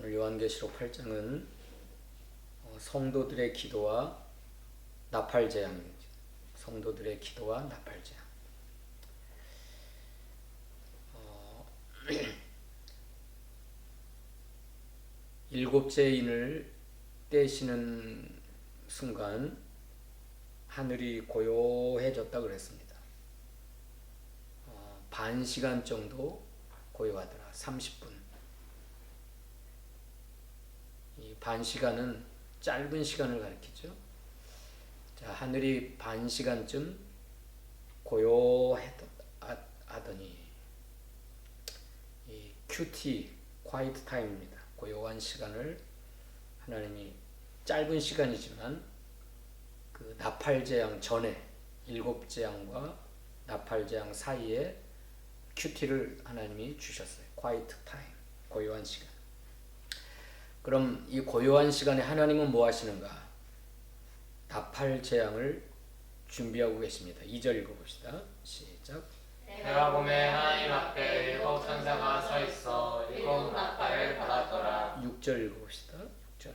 오늘 요한계시록 8장은 성도들의 기도와 나팔재앙입니다. 성도들의 기도와 나팔재앙. 일곱째 인을 떼시는 순간 하늘이 고요해졌다 그랬습니다. 반 시간 정도 고요하더라. 30분. 이 반 시간은 짧은 시간을 가리키죠. 자, 하늘이 반 시간쯤 고요하더니 이 QT, quiet time입니다. 고요한 시간을 하나님이 짧은 시간이지만 그 나팔재앙 전에 일곱 재앙과 나팔재앙 사이에 QT를 하나님이 주셨어요. quiet time, 고요한 시간. 그럼 이 고요한 시간에 하나님은 뭐 하시는가? 나팔재앙을 준비하고 계십니다. 2절 읽어봅시다. 시작. 내가 보매 하나님 앞에 일곱 천사가 서 있어 일곱 나팔을 받았더라. 6절 읽어봅시다. 6절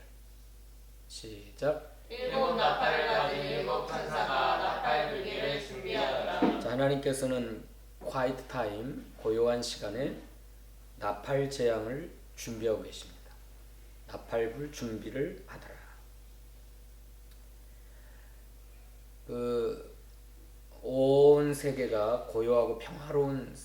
시작. 일곱 나팔을 가진 일곱 천사가 나팔 불기를 준비하더라. 자, 하나님께서는 quiet time, 고요한 시간에 나팔 재앙을 준비하고 계십니다. 나팔불 준비를 하더라. 온 세계가 고요하고 평화로운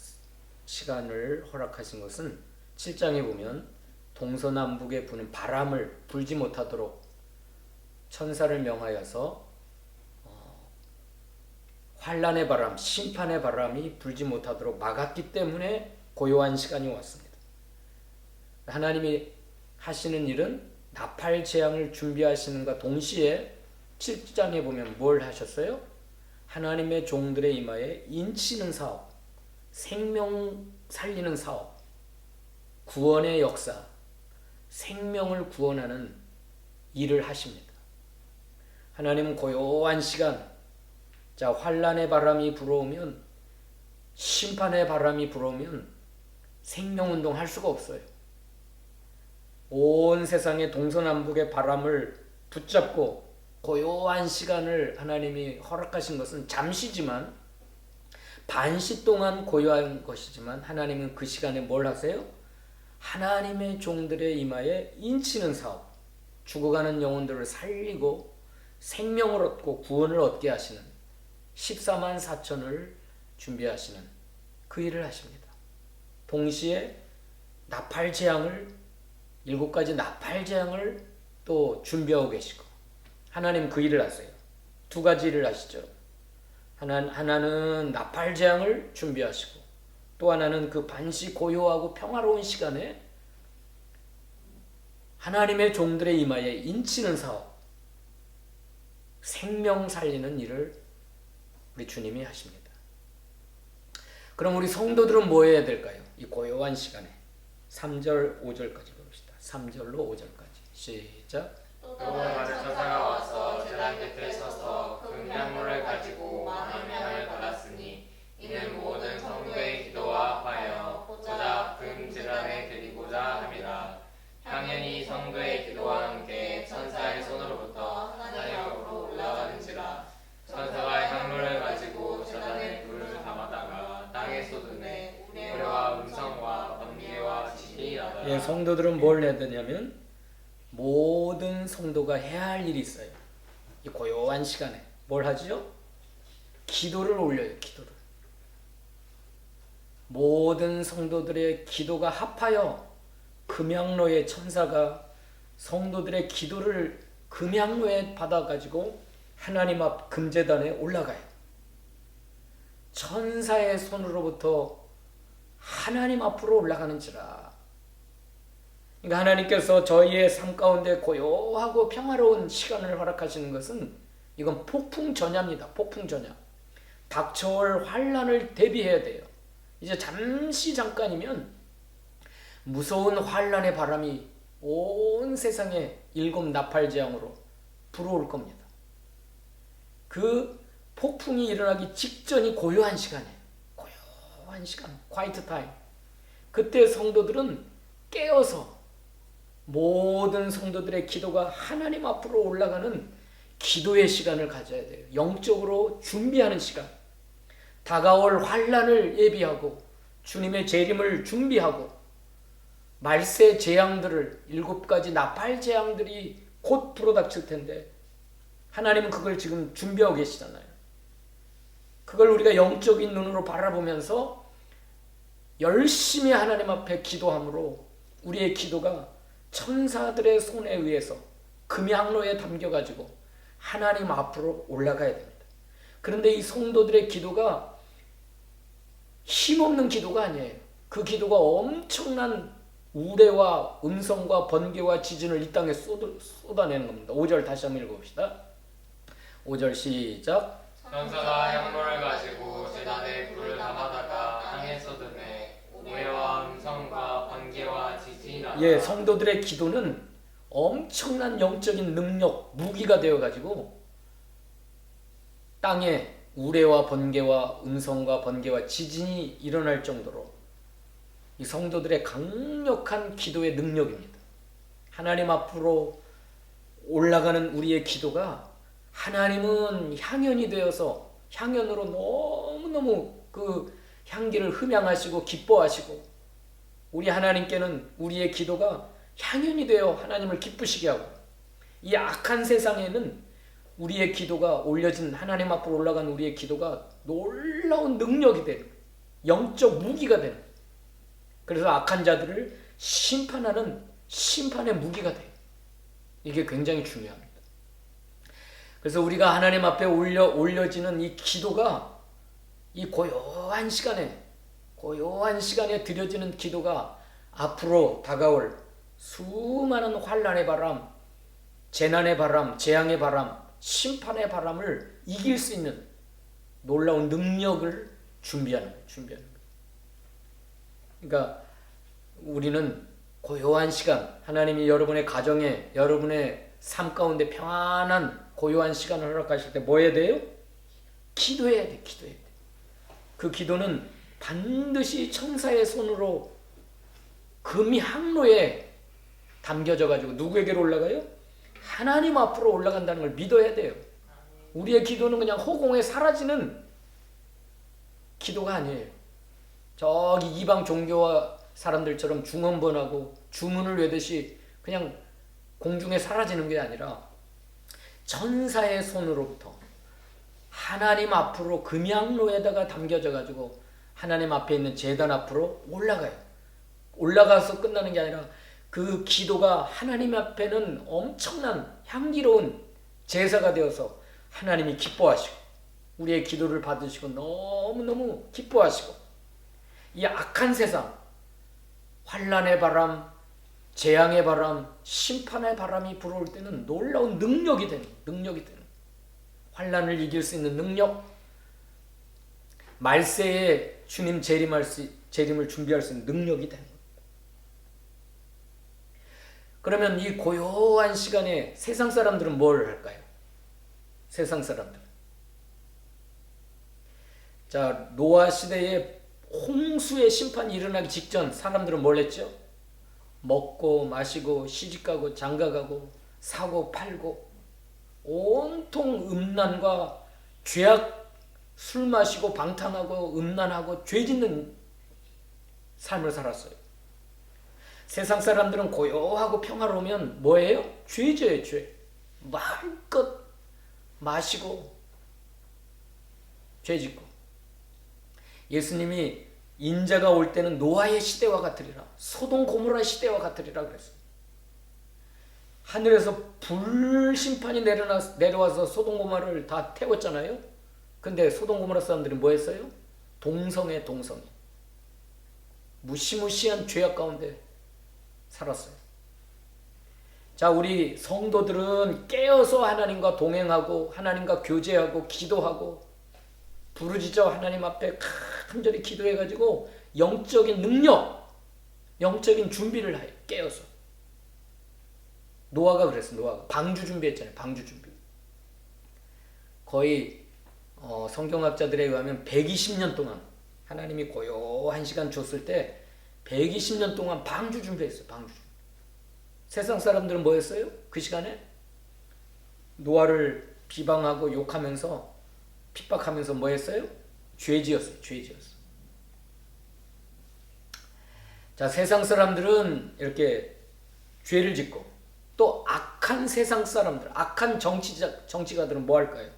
시간을 허락하신 것은 7장에 보면 동서남북에 부는 바람을 불지 못하도록 천사를 명하여서 환란의 바람, 심판의 바람이 불지 못하도록 막았기 때문에 고요한 시간이 왔습니다. 하나님이 하시는 일은 나팔 재앙을 준비하시는가 동시에 7장에 보면 뭘 하셨어요? 하나님의 종들의 이마에 인치는 사업, 생명 살리는 사업, 구원의 역사, 생명을 구원하는 일을 하십니다. 하나님은 고요한 시간, 자, 환란의 바람이 불어오면, 심판의 바람이 불어오면 생명운동 할 수가 없어요. 온 세상의 동서남북의 바람을 붙잡고 고요한 시간을 하나님이 허락하신 것은 잠시지만, 반시 동안 고요한 것이지만 하나님은 그 시간에 뭘 하세요? 하나님의 종들의 이마에 인치는 사업, 죽어가는 영혼들을 살리고 생명을 얻고 구원을 얻게 하시는 14만 4천을 준비하시는 그 일을 하십니다. 동시에 나팔 재앙을, 7가지 나팔 재앙을 또 준비하고 계시고, 하나님 그 일을 하세요. 2가지 일을 하시죠. 하나는 나팔 재앙을 준비하시고, 또 하나는 그 반시 고요하고 평화로운 시간에 하나님의 종들의 이마에 인치는 사업, 생명 살리는 일을 우리 주님이 하십니다. 그럼 우리 성도들은 뭐 해야 될까요? 이 고요한 시간에 3절 5절까지 봅시다. 3절로 5절까지 시작. 또 다른 천사가 와서 제단 곁에 서서 금향물을 가지고 많은 향을 받았으니 이는 모든 성도의 기도와 합하여 보자 금 제단에 드리고자 함이라. 향연이 성도의 기도와 함께 천사의 손으로부터 하나님 앞으로 올라가는지라. 천사가 향로를 가지고 제단에 불을 담아다가 땅에 쏟으매 우레와 음성과 번개와 지진이 나더라. 예, 성도들은 뭘 해야 되냐면 모든 성도가 해야 할 일이 있어요. 이 고요한 시간에 뭘 하죠? 기도를 올려요. 기도를. 모든 성도들의 기도가 합하여 금향로의 천사가 성도들의 기도를 금향로에 받아가지고 하나님 앞 금제단에 올라가요. 천사의 손으로부터 하나님 앞으로 올라가는지라. 그러니까 하나님께서 저희의 삶 가운데 고요하고 평화로운 시간을 허락하시는 것은 이건 폭풍 전야입니다. 폭풍 전야. 닥쳐올 환란을 대비해야 돼요. 이제 잠깐이면 무서운 환란의 바람이 온 세상에 7 나팔 재앙으로 불어올 겁니다. 그 폭풍이 일어나기 직전이 고요한 시간이에요. 고요한 시간, quiet time. 그때 성도들은 깨어서 모든 성도들의 기도가 하나님 앞으로 올라가는 기도의 시간을 가져야 돼요. 영적으로 준비하는 시간. 다가올 환난을 예비하고 주님의 재림을 준비하고 말세 재앙들을 7가지 나팔 재앙들이 곧 불어닥칠 텐데 하나님은 그걸 지금 준비하고 계시잖아요. 그걸 우리가 영적인 눈으로 바라보면서 열심히 하나님 앞에 기도함으로 우리의 기도가 천사들의 손에 의해서 금양로에 담겨가지고 하나님 앞으로 올라가야 됩니다. 그런데 이 성도들의 기도가 힘없는 기도가 아니에요. 그 기도가 엄청난 우레와 음성과 번개와 지진을 이 땅에 쏟아내는 겁니다. 5절 다시 한번 읽어봅시다. 5절 시작. 천사가 향로를 가지고 제단에 불을 담아다가 땅에 쏟으매 우레와 음성과 번개와 지진이 나더라. 예, 성도들의 기도는 엄청난 영적인 능력, 무기가 되어가지고 땅에 우레와 번개와 음성과 번개와 지진이 일어날 정도로 이 성도들의 강력한 기도의 능력입니다. 하나님 앞으로 올라가는 우리의 기도가 하나님은 향연이 되어서 향연으로 너무너무 그 향기를 흠양하시고 기뻐하시고 우리 하나님께는 우리의 기도가 향연이 되어 하나님을 기쁘시게 하고 이 악한 세상에는 우리의 기도가 올려진 하나님 앞으로 올라간 우리의 기도가 놀라운 능력이 되는 영적 무기가 되는 그래서 악한 자들을 심판하는 심판의 무기가 돼요. 이게 굉장히 중요합니다. 그래서 우리가 하나님 앞에 올려지는 이 기도가 이 고요한 시간에 드려지는 기도가 앞으로 다가올 수많은 환난의 바람, 재난의 바람, 재앙의 바람, 심판의 바람을 이길 수 있는 놀라운 능력을 준비하는 거예요. 그러니까 우리는 고요한 시간, 하나님이 여러분의 가정에, 여러분의 삶 가운데 평안한 고요한 시간을 허락하실 때 뭐 해야 돼요? 기도해야 돼. 그 기도는 반드시 천사의 손으로 금이 항로에 담겨져 가지고 누구에게로 올라가요? 하나님 앞으로 올라간다는 걸 믿어야 돼요. 우리의 기도는 그냥 허공에 사라지는 기도가 아니에요. 저기 이방 종교와 사람들처럼 중언번하고 주문을 외듯이 그냥 공중에 사라지는 게 아니라 천사의 손으로부터 하나님 앞으로 금양로에다가 담겨져 가지고 하나님 앞에 있는 제단 앞으로 올라가요. 올라가서 끝나는 게 아니라 그 기도가 하나님 앞에는 엄청난 향기로운 제사가 되어서 하나님이 기뻐하시고 우리의 기도를 받으시고 너무너무 기뻐하시고 이 악한 세상 환난의 바람, 재앙의 바람, 심판의 바람이 불어올 때는 놀라운 능력이 되는 환난을 이길 수 있는 능력, 말세에 주님 재림을 준비할 수 있는 능력이 되는 거예요. 그러면 이 고요한 시간에 세상 사람들은 뭘 할까요? 세상 사람들. 자, 노아 시대에 홍수의 심판이 일어나기 직전 사람들은 뭘 했죠? 먹고 마시고 시집가고 장가가고 사고 팔고 온통 음란과 죄악, 술 마시고 방탕하고 음란하고 죄 짓는 삶을 살았어요. 세상 사람들은 고요하고 평화로우면 뭐예요? 죄져요, 죄. 마음껏 마시고 죄 짓고. 예수님이 인자가 올 때는 노아의 시대와 같으리라, 소돔 고모라 시대와 같으리라 그랬어요. 하늘에서 불심판이 내려와서 소돔 고모라를 다 태웠잖아요. 근데 소돔 고모라 사람들이 뭐 했어요? 동성애. 무시무시한 죄악 가운데 살았어요. 자, 우리 성도들은 깨어서 하나님과 동행하고 하나님과 교제하고 기도하고 부르짖어 하나님 앞에 간절히 기도해가지고 영적인 능력, 영적인 준비를 해요. 깨어서. 노아가 그랬어. 노아가 방주 준비했잖아요. 방주 준비. 거의 성경학자들에 의하면 120년 동안 하나님이 고요한 시간 줬을 때 120년 동안 방주 준비했어요. 방주 준비. 세상 사람들은 뭐였어요? 그 시간에 노아를 비방하고 욕하면서 핍박하면서 뭐했어요? 죄지었어요. 죄지었어요. 자, 세상 사람들은 이렇게 죄를 짓고 또 악한 세상 사람들, 악한 정치가들은 뭐 할까요?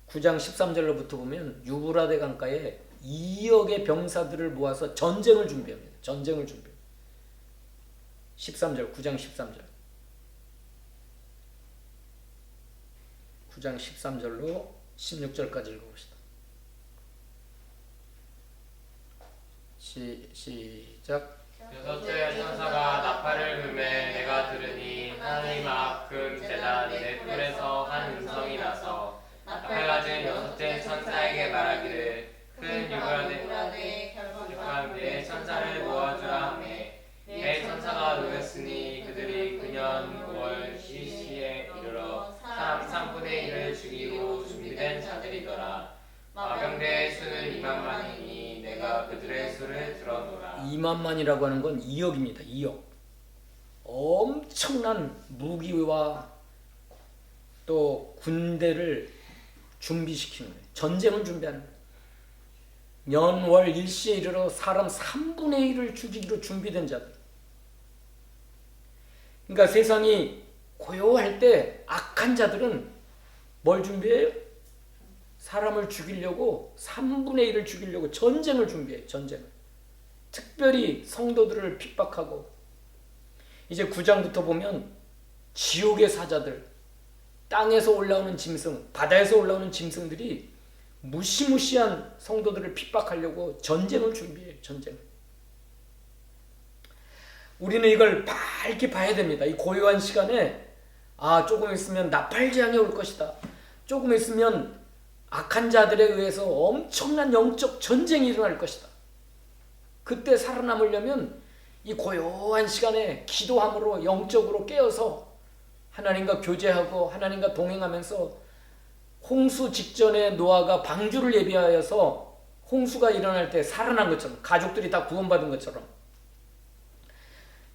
9장 13절로부터 보면 유브라데 강가에 2억의 병사들을 모아서 전쟁을 준비합니다. 전쟁을 준비합니다. 13절, 9장 13절. 9장 13절로 16절까지 읽어봅시다. 시작. 여섯째 천사가 나팔을 불매 내가 들으니 하나님 앞 금 제단 네 뿔에서 한 음성이 나서 나팔 가진 여섯째 천사에게 말하기를 큰 유브라데 강 네 천사를 모아주라 하매 네 천사가 놓였으니 그들이 그년 9월 시시에 이르러 사람 3분의 1을 죽이고 준비된 자들이더라. 마병대의 수는 2만만이니 내가 그들의 수를 들어노라. 2만만이라고 하는 건 2억입니다. 2억. 엄청난 무기와 또 군대를 준비시키는 거예요. 전쟁을 준비하는 거예요. 년월 일시에 이르러 사람 3분의 1을 죽이기로 준비된 자들. 그러니까 세상이 고요할 때 악한 자들은 뭘 준비해요? 사람을 죽이려고 3분의 1을 죽이려고 전쟁을 준비해요. 전쟁을. 특별히 성도들을 핍박하고 이제 9장부터 보면 지옥의 사자들, 땅에서 올라오는 짐승, 바다에서 올라오는 짐승들이 무시무시한 성도들을 핍박하려고 전쟁을 준비해요. 전쟁을. 우리는 이걸 밝게 봐야 됩니다. 이 고요한 시간에 조금 있으면 나팔재앙이 올 것이다. 조금 있으면 악한 자들에 의해서 엄청난 영적 전쟁이 일어날 것이다. 그때 살아남으려면 이 고요한 시간에 기도함으로 영적으로 깨어서 하나님과 교제하고 하나님과 동행하면서 홍수 직전에 노아가 방주를 예비하여서 홍수가 일어날 때 살아난 것처럼 가족들이 다 구원받은 것처럼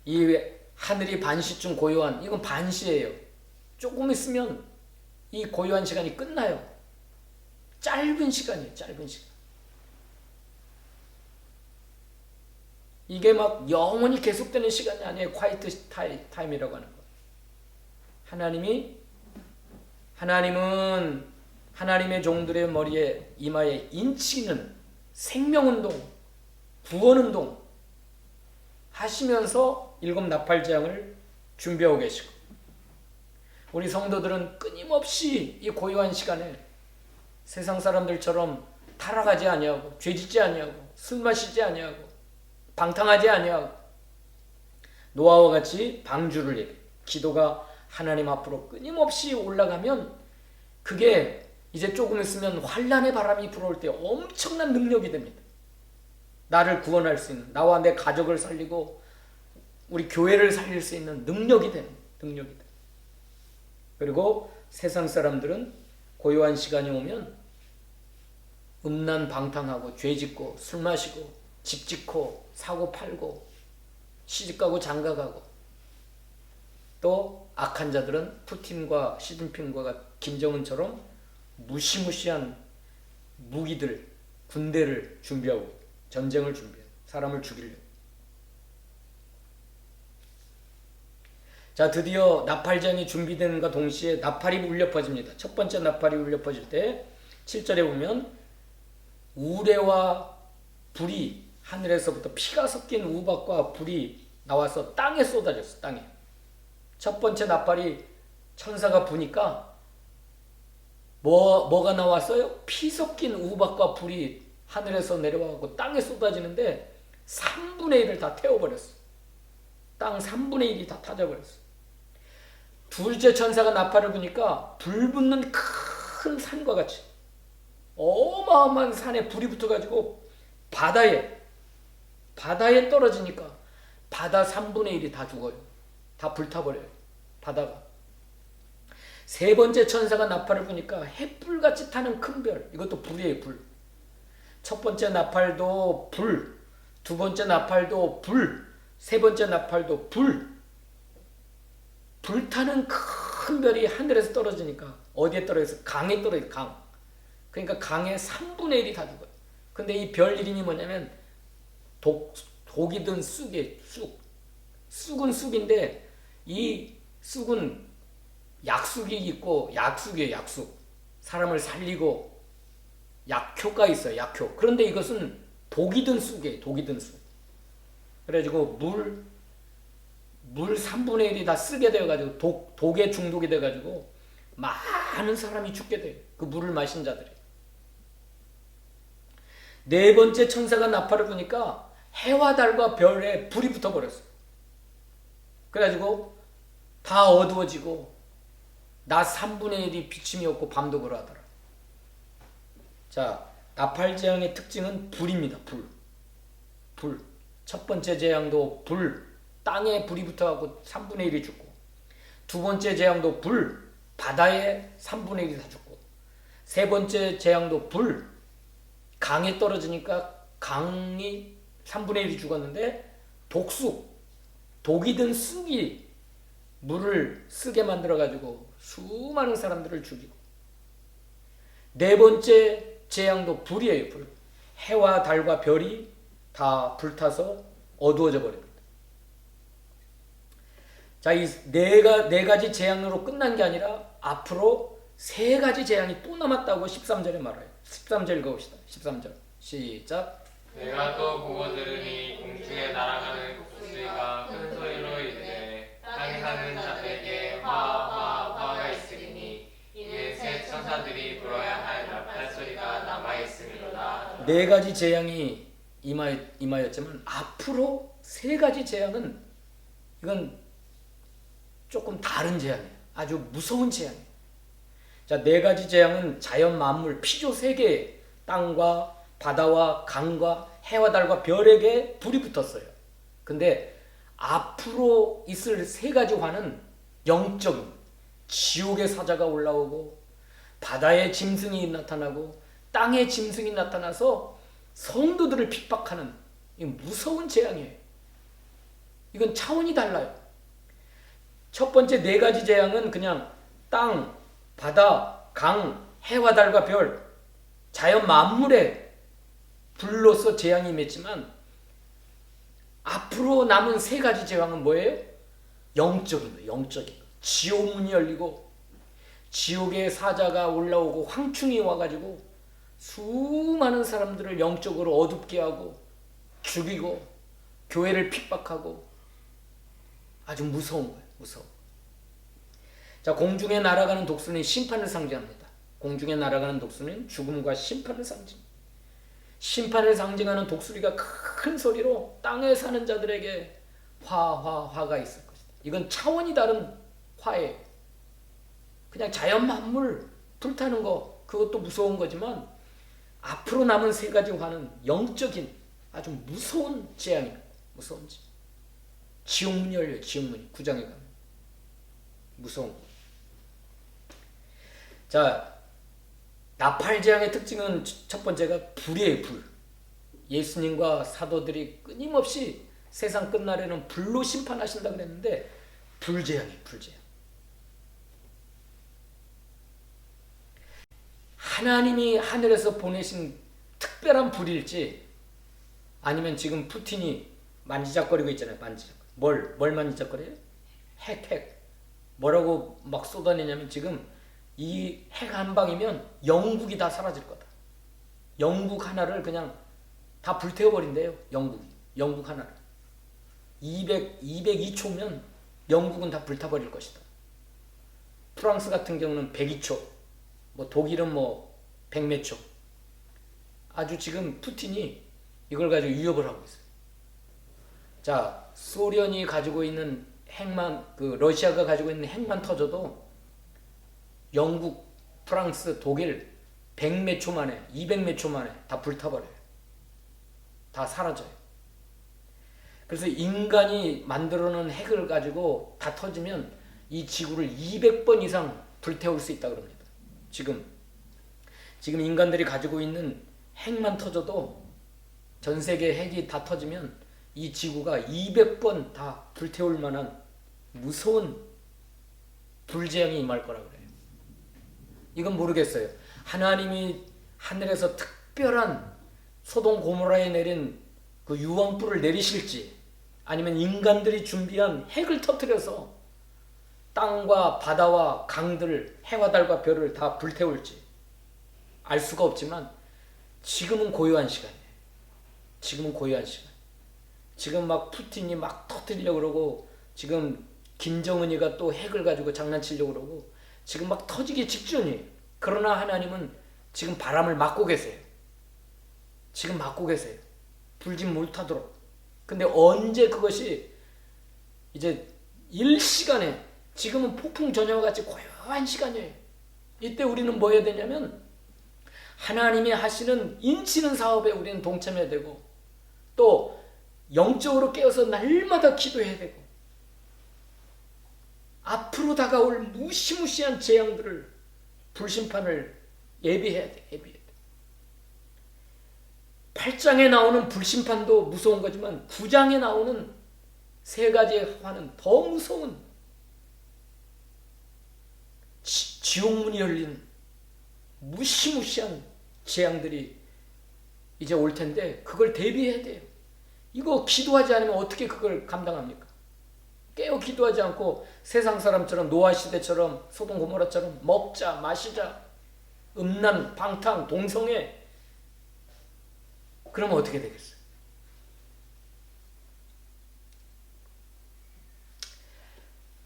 이 하늘이 반시쯤 고요한 이건 반시예요. 조금 있으면 이 고요한 시간이 끝나요. 짧은 시간이에요. 짧은 시간. 이게 막 영원히 계속되는 시간이 아니에요. 콰이트 타임이라고 하는 거. 하나님은 하나님의 종들의 머리에 이마에 인치는 생명운동, 구원운동 하시면서 7 나팔재앙을 준비하고 계시고 우리 성도들은 끊임없이 이 고요한 시간에 세상 사람들처럼 타락하지 아니하고 죄짓지 아니하고 술 마시지 아니하고 방탕하지 아니하고 노아와 같이 방주를 예배 기도가 하나님 앞으로 끊임없이 올라가면 그게 이제 조금 있으면 환란의 바람이 불어올 때 엄청난 능력이 됩니다. 나를 구원할 수 있는 나와 내 가족을 살리고 우리 교회를 살릴 수 있는 능력이 되는 능력이 돼. 그리고 세상 사람들은 고요한 시간이 오면 음란 방탕하고 죄짓고 술 마시고 집 짓고 사고 팔고 시집가고 장가가고 또 악한 자들은 푸틴과 시진핑과 김정은처럼 무시무시한 무기들 군대를 준비하고 전쟁을 준비해요. 사람을 죽이려고. 자, 드디어 나팔장이 준비되는가 동시에 나팔이 울려 퍼집니다. 첫 번째 나팔이 울려 퍼질 때 7절에 보면 우레와 불이 하늘에서부터 피가 섞인 우박과 불이 나와서 땅에 쏟아졌어. 땅에. 첫 번째 나팔이 천사가 부니까 뭐가 나왔어요? 피 섞인 우박과 불이 하늘에서 내려와서 땅에 쏟아지는데 3분의 1을 다 태워버렸어. 땅 3분의 1이 다 타져버렸어. 둘째 천사가 나팔을 부니까 불 붙는 큰 산과 같이 어마어마한 산에 불이 붙어가지고 바다에 떨어지니까 바다 3분의 1이 다 죽어요. 다 불타버려요. 바다가. 세 번째 천사가 나팔을 부니까 햇불같이 타는 큰 별. 이것도 불이에요. 불. 첫 번째 나팔도 불. 두 번째 나팔도 불. 세 번째 나팔도 불. 불타는 큰 별이 하늘에서 떨어지니까 어디에 떨어져서 강에 떨어져. 강. 그러니까 강의 3분의 1이 다 죽어요. 근데 이 별 이름이 뭐냐면 독이든 쑥이에요. 쑥은 쑥인데 이 쑥은 약쑥이 있고 약쑥이에요. 약쑥. 사람을 살리고 약효가 있어요. 약효. 그런데 이것은 독이 든 쑥이에요. 독이 든 쑥. 그래가지고 물 3분의 1이 다 쓰게 되어가지고 독에 중독이 돼가지고 많은 사람이 죽게 돼요. 그 물을 마신 자들이. 네 번째 천사가 나팔을 부니까 해와 달과 별에 불이 붙어버렸어요. 그래가지고 다 어두워지고 낮 3분의 1이 비침이 없고 밤도 그러하더라. 자, 나팔 재앙의 특징은 불입니다. 불. 첫 번째 재앙도 불. 땅에 불이 붙어갖고 3분의 1이 죽고, 두 번째 재앙도 불. 바다에 3분의 1이 다 죽고, 세 번째 재앙도 불. 강에 떨어지니까 강이 3분의 1이 죽었는데 독이 든 쑥이 물을 쓰게 만들어가지고 수많은 사람들을 죽이고, 네 번째 재앙도 불이에요. 불. 해와 달과 별이 다 불타서 어두워져 버립니다. 자, 이 네 가지 재앙으로 끝난 게 아니라 앞으로 세 가지 재앙이 또 남았다고 13절에 말해요. 13절 읽어봅시다. 13절 시작. 내가 또 보고 들으니 공중에 날아가는 독수리가 큰 소리로 이르되 땅에 사는 자들에게 화가 있으리니 이는 새 천사들이 불어야 할 나팔 소리가 남아 있음이로다. 네 가지 재앙이 임하였지만 앞으로 세 가지 재앙은 이건 조금 다른 재앙이에요. 아주 무서운 재앙이에요. 자, 네 가지 재앙은 자연 만물 피조 세계, 땅과 바다와 강과 해와 달과 별에게 불이 붙었어요. 근데 앞으로 있을 세 가지 화는 영적인, 지옥의 사자가 올라오고 바다의 짐승이 나타나고 땅의 짐승이 나타나서 성도들을 핍박하는 이 무서운 재앙이에요. 이건 차원이 달라요. 첫 번째 네 가지 재앙은 그냥 땅, 바다, 강, 해와 달과 별, 자연 만물에 불로서 재앙이 임했지만 앞으로 남은 세 가지 재앙은 뭐예요? 영적인 거예요. 영적인 거. 지옥 문이 열리고 지옥의 사자가 올라오고 황충이 와가지고 수많은 사람들을 영적으로 어둡게 하고 죽이고 교회를 핍박하고 아주 무서운 거예요. 무서워. 자, 공중에 날아가는 독수리는 심판을 상징합니다. 공중에 날아가는 독수리는 죽음과 심판을 상징. 심판을 상징하는 독수리가 큰 소리로 땅에 사는 자들에게 화가 있을 것이다. 이건 차원이 다른 화예요. 그냥 자연 만물 불타는 거 그것도 무서운 거지만 앞으로 남은 세 가지 화는 영적인 아주 무서운 재앙입니다. 무서운 재앙. 지옥문이 열려요. 지옥문이 9장에 가면 무서운 거. 자, 나팔 재앙의 특징은 첫 번째가 불이에요. 불. 예수님과 사도들이 끊임없이 세상 끝날에는 불로 심판하신다 그랬는데 불재앙이에요. 불재앙. 하나님이 하늘에서 보내신 특별한 불일지 아니면 지금 푸틴이 만지작거리고 있잖아요. 뭘 만지작거려요? 핵. 뭐라고 막 쏟아내냐면 지금 이 핵 한 방이면 영국이 다 사라질 거다. 영국 하나를 그냥 다 불태워버린대요. 영국 하나를. 202초면 영국은 다 불타버릴 것이다. 프랑스 같은 경우는 102초, 뭐 독일은 뭐 100몇 초. 아주 지금 푸틴이 이걸 가지고 위협을 하고 있어요. 자, 소련이 가지고 있는 핵만, 러시아가 가지고 있는 핵만 터져도 영국, 프랑스, 독일 100몇 초 만에, 200몇 초 만에 다 불타버려요. 다 사라져요. 그래서 인간이 만들어놓은 핵을 가지고 다 터지면 이 지구를 200번 이상 불태울 수 있다고 합니다. 지금 인간들이 가지고 있는 핵만 터져도 전 세계 핵이 다 터지면 이 지구가 200번 다 불태울 만한 무서운 불재앙이 임할 거라 그래요. 이건 모르겠어요. 하나님이 하늘에서 특별한 소돔 고모라에 내린 그 유황불을 내리실지, 아니면 인간들이 준비한 핵을 터뜨려서 땅과 바다와 강들, 해와 달과 별을 다 불태울지 알 수가 없지만 지금은 고요한 시간이에요. 지금은 고요한 시간. 지금 막 푸틴이 막 터뜨리려고 그러고, 지금 김정은이가 또 핵을 가지고 장난치려고 그러고, 지금 막 터지기 직전이에요. 그러나 하나님은 지금 바람을 막고 계세요. 지금 막고 계세요. 불지 못하도록. 근데 언제 그것이 이제 일시간에, 지금은 폭풍 전야와 같이 고요한 시간이에요. 이때 우리는 뭐 해야 되냐면 하나님이 하시는 인치는 사업에 우리는 동참해야 되고, 또 영적으로 깨어서 날마다 기도해야 되고, 앞으로 다가올 무시무시한 재앙들을, 불심판을 예비해야 돼. 예비해야 돼. 8장에 나오는 불심판도 무서운 거지만 9장에 나오는 세 가지의 화는 더 무서운, 지옥문이 열린 무시무시한 재앙들이 이제 올 텐데, 그걸 대비해야 돼요. 이거 기도하지 않으면 어떻게 그걸 감당합니까? 깨어 기도하지 않고 세상 사람처럼, 노아 시대처럼, 소돔 고모라처럼 먹자 마시자, 음란 방탕 동성애, 그러면 어떻게 되겠어요?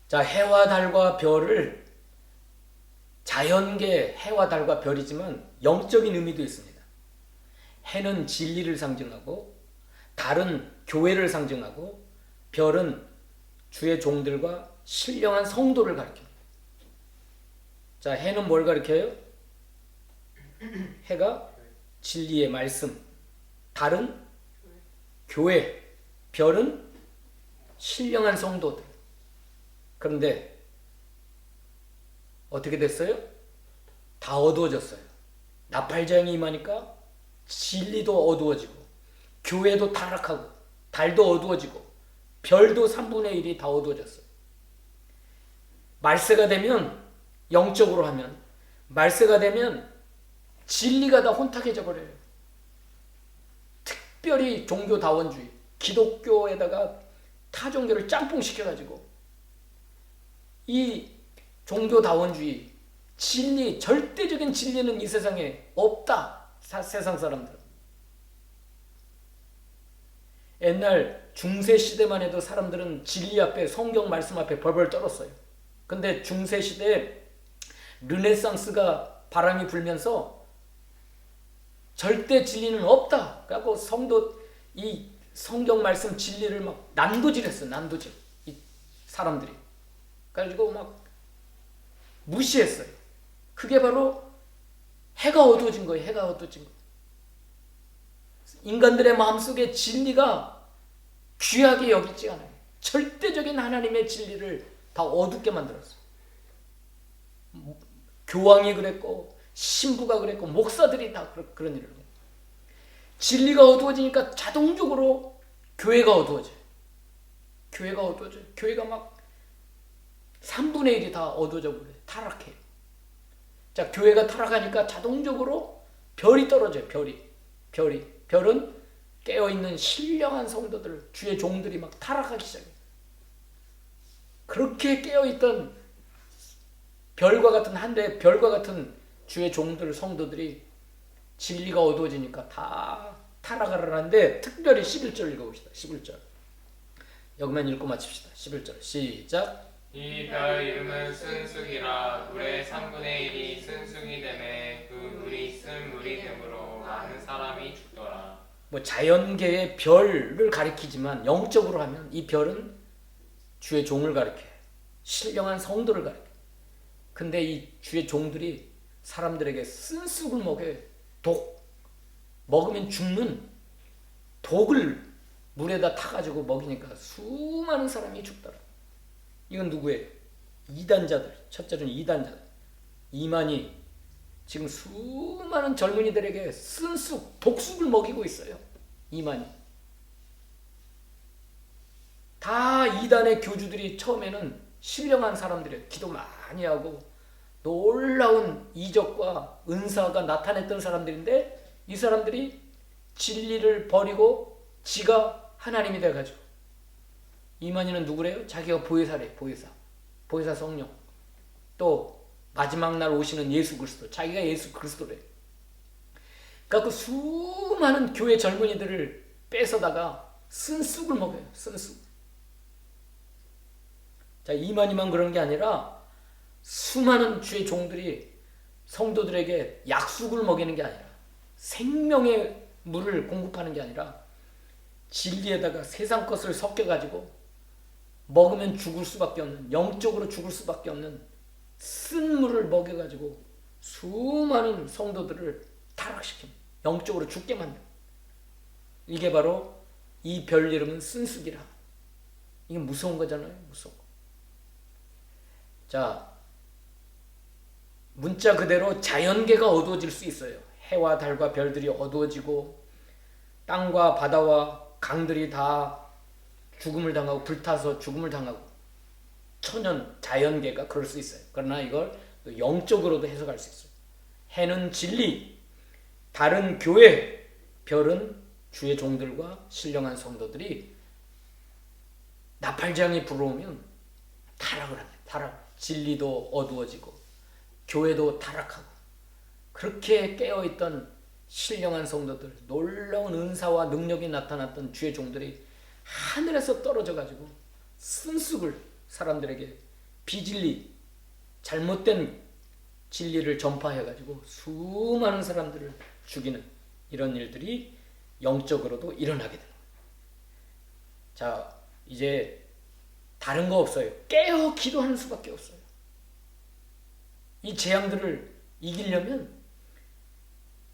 자, 해와 달과 별을, 자연계 해와 달과 별이지만 영적인 의미도 있습니다. 해는 진리를 상징하고, 달은 교회를 상징하고, 별은 주의 종들과 신령한 성도를 가리킵니다. 자, 해는 뭘 가리켜요? 해가 진리의 말씀, 달은 교회, 별은 신령한 성도들. 그런데 어떻게 됐어요? 다 어두워졌어요. 나팔자연이 임하니까 진리도 어두워지고, 교회도 타락하고, 달도 어두워지고, 별도 3분의 1이 다 어두워졌어요. 말세가 되면, 영적으로 하면, 말세가 되면 진리가 다 혼탁해져 버려요. 특별히 종교다원주의, 기독교에다가 타종교를 짬뽕시켜가지고, 이 종교다원주의, 진리, 절대적인 진리는 이 세상에 없다. 세상 사람들은. 옛날 중세시대만 해도 사람들은 진리 앞에, 성경 말씀 앞에 벌벌 떨었어요. 근데 중세시대에 르네상스가 바람이 불면서 절대 진리는 없다. 그래갖고 이 성경 말씀 진리를 막 난도질했어요. 난도질. 이 사람들이. 그래가지고 막 무시했어요. 그게 바로 해가 어두워진 거예요. 해가 어두워진 거. 인간들의 마음속에 진리가 귀하게 여기지 않아요. 절대적인 하나님의 진리를 다 어둡게 만들었어요. 교황이 그랬고, 신부가 그랬고, 목사들이 다 그런 일을 해요. 진리가 어두워지니까 자동적으로 교회가 어두워져요. 교회가 어두워져요. 교회가 막 3분의 1이 다 어두워져 버려요. 타락해요. 자, 교회가 타락하니까 자동적으로 별이 떨어져요. 별은 깨어있는 신령한 성도들, 주의 종들이 막 타락하기 시작해요. 그렇게 깨어있던 별과 같은 하늘의 별과 같은 주의 종들, 성도들이 진리가 어두워지니까 다 타락을 하는데, 특별히 11절 읽어봅시다. 11절. 여기만 읽고 마칩시다. 11절 시작. 이 별 이름은 쓴쑥이라. 물의 3분의 1이 쓴쑥이 되매 그 물이 쓴 물이 되므로 많은 사람이 죽더라. 뭐 자연계의 별을 가리키지만 영적으로 하면 이 별은 주의 종을 가리켜요. 신령한 성도를 가리켜요. 근데 이 주의 종들이 사람들에게 쓴쑥을 먹여요. 먹으면 죽는 독을 물에다 타가지고 먹이니까 수많은 사람이 죽더라. 이건 누구예요? 이단자들. 첫째는 이단자들. 이만희 지금 수많은 젊은이들에게 쓴쑥, 독쑥을 먹이고 있어요. 이만희. 다 이단의 교주들이 처음에는 신령한 사람들이에요. 기도 많이 많이 하고 놀라운 이적과 은사가 나타냈던 사람들인데 이 사람들이 진리를 버리고 지가 하나님이 돼가지고 이만희는 누구래요? 자기가 보혜사래. 보혜사 성령. 또 마지막 날 오시는 예수 그리스도. 자기가 예수 그리스도래. 그러니까 그 수많은 교회 젊은이들을 뺏어다가 쓴 쑥을 먹여요. 쓴 쑥. 자, 이만희만 그런 게 아니라 수많은 주의 종들이 성도들에게 약쑥을 먹이는 게 아니라 생명의 물을 공급하는 게 아니라 진리에다가 세상 것을 섞여가지고 먹으면 죽을 수밖에 없는, 영적으로 죽을 수밖에 없는 쓴 물을 먹여가지고 수많은 성도들을 타락시킵니다. 영적으로 죽게 만듭니다. 이게 바로 이 별 이름은 쓴쑥이라. 이게 무서운 거잖아요. 무서운 거. 자, 문자 그대로 자연계가 어두워질 수 있어요. 해와 달과 별들이 어두워지고 땅과 바다와 강들이 다 죽음을 당하고 불타서 죽음을 당하고 천연 자연계가 그럴 수 있어요. 그러나 이걸 또 영적으로도 해석할 수 있어요. 해는 진리, 달은 교회, 별은 주의 종들과 신령한 성도들이 나팔장이 불어오면 타락을 합니다. 타락. 진리도 어두워지고 교회도 타락하고 그렇게 깨어있던 신령한 성도들, 놀라운 은사와 능력이 나타났던 주의 종들이 하늘에서 떨어져 가지고 쓴쑥을 사람들에게 비진리, 잘못된 진리를 전파해 가지고 수많은 사람들을 죽이는 이런 일들이 영적으로도 일어나게 되는 거예요. 자, 이제 다른 거 없어요. 깨어 기도하는 수밖에 없어요. 이 재앙들을 이기려면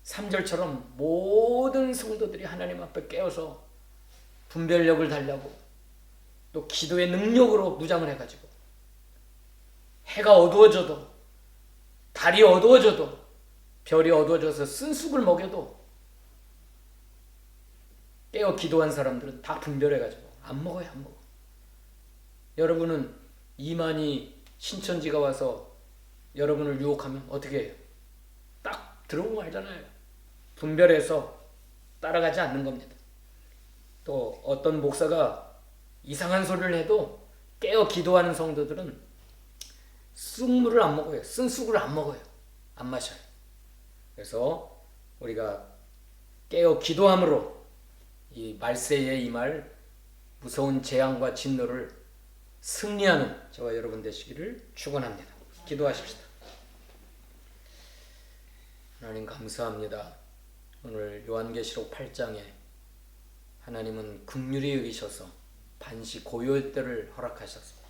3절처럼 모든 성도들이 하나님 앞에 깨어서 분별력을 달라고 또 기도의 능력으로 무장을 해가지고 해가 어두워져도 달이 어두워져도 별이 어두워져서 쓴쑥을 먹여도 깨어 기도한 사람들은 다 분별해가지고 안 먹어요. 안 먹어. 여러분은 이만희 신천지가 와서 여러분을 유혹하면 어떻게 해요? 딱 들어오고 말잖아요. 분별해서 따라가지 않는 겁니다. 또 어떤 목사가 이상한 소리를 해도 깨어 기도하는 성도들은 쑥물을 안 먹어요. 쓴 쑥을 안 먹어요. 안 마셔요. 그래서 우리가 깨어 기도함으로 이 말세에 임할 무서운 재앙과 진노를 승리하는 저와 여러분 되시기를 축원합니다. 기도하십시다. 하나님 감사합니다. 오늘 요한계시록 8장에 하나님은 긍휼히 여기셔서 반시 고요의 때를 허락하셨습니다.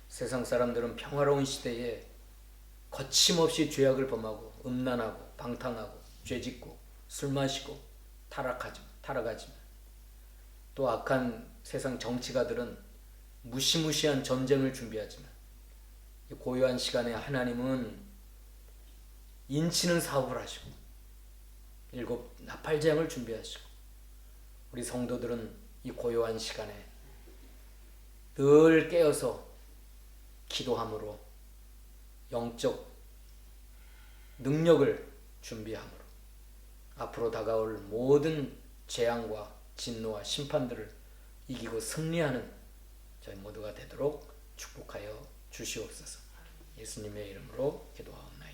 세상 사람들은 평화로운 시대에 거침없이 죄악을 범하고 음란하고 방탕하고 죄짓고 술 마시고 타락하지만 또 악한 세상 정치가들은 무시무시한 전쟁을 준비하지만 이 고요한 시간에 하나님은 인치는 사업을 하시고 7 나팔재앙을 준비하시고 우리 성도들은 이 고요한 시간에 늘 깨어서 기도함으로 영적 능력을 준비함으로 앞으로 다가올 모든 재앙과 진노와 심판들을 이기고 승리하는 저희 모두가 되도록 축복하여 주시옵소서. 예수님의 이름으로 기도하옵나이다.